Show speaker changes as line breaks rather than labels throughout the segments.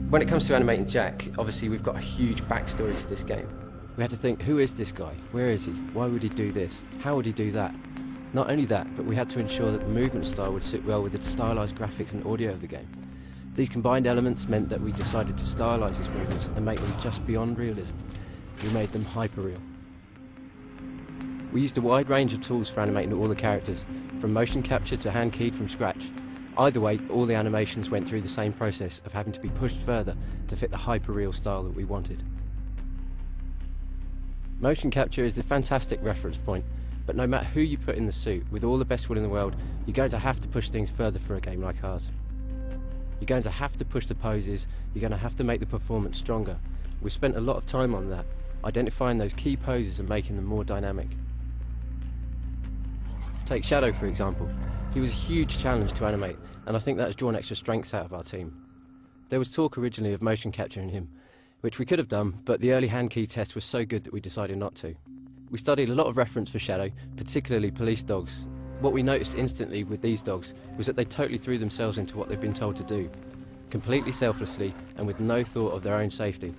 When it comes to animating Jack, obviously we've got a huge backstory to this game. We had to think, who is this guy? Where is he? Why would he do this? How would he do that? Not only that, but we had to ensure that the movement style would sit well with the stylised graphics and audio of the game. These combined elements meant that we decided to stylise his movements and make them just beyond realism. We made them hyper-real. We used a wide range of tools for animating all the characters, from motion capture to hand-keyed from scratch. Either way, all the animations went through the same process of having to be pushed further to fit the hyper-real style that we wanted. Motion capture is a fantastic reference point, but no matter who you put in the suit, with all the best will in the world, you're going to have to push things further for a game like ours. You're going to have to push the poses, you're going to have to make the performance stronger. We've spent a lot of time on that, identifying those key poses and making them more dynamic. Take Shadow for example. He was a huge challenge to animate, and I think that has drawn extra strengths out of our team. There was talk originally of motion capturing him, which we could have done, but the early hand key test was so good that we decided not to. We studied a lot of reference for Shadow, particularly police dogs. What we noticed instantly with these dogs was that they totally threw themselves into what they've been told to do, completely selflessly and with no thought of their own safety.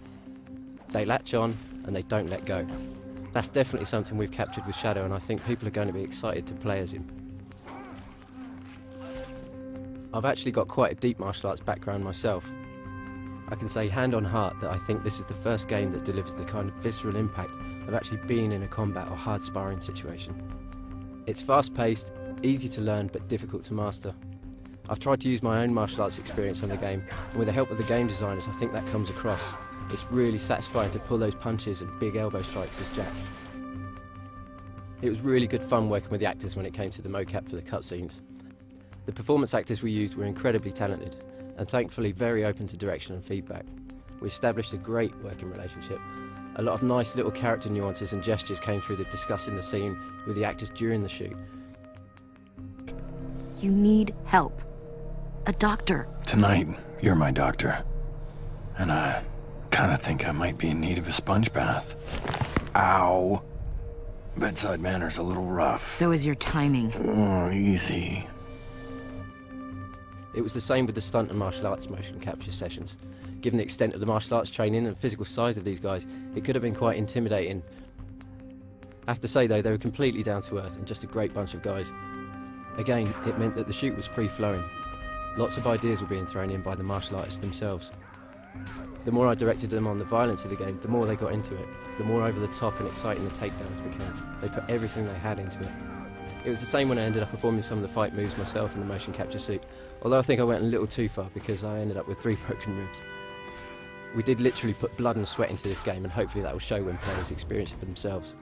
They latch on and they don't let go. That's definitely something we've captured with Shadow, and I think people are going to be excited to play as him. I've actually got quite a deep martial arts background myself. I can say hand on heart that I think this is the first game that delivers the kind of visceral impact of actually being in a combat or hard sparring situation. It's fast-paced, easy to learn but difficult to master. I've tried to use my own martial arts experience on the game, and with the help of the game designers I think that comes across. It's really satisfying to pull those punches and big elbow strikes as Jack. It was really good fun working with the actors when it came to the mocap for the cutscenes. The performance actors we used were incredibly talented, and thankfully very open to direction and feedback. We established a great working relationship. A lot of nice little character nuances and gestures came through the discussing the scene with the actors during the shoot.
You need help. A doctor.
Tonight, you're my doctor. And I kinda think I might be in need of a sponge bath. Ow. Bedside manner's a little rough.
So is your timing.
Oh, easy.
It was the same with the stunt and martial arts motion capture sessions. Given the extent of the martial arts training and physical size of these guys, it could have been quite intimidating. I have to say though, they were completely down to earth and just a great bunch of guys. Again, it meant that the shoot was free-flowing. Lots of ideas were being thrown in by the martial artists themselves. The more I directed them on the violence of the game, the more they got into it. The more over the top and exciting the takedowns became. They put everything they had into it. It was the same when I ended up performing some of the fight moves myself in the motion capture suit, although I think I went a little too far because I ended up with 3 broken ribs. We did literally put blood and sweat into this game, and hopefully that will show when players experience it for themselves.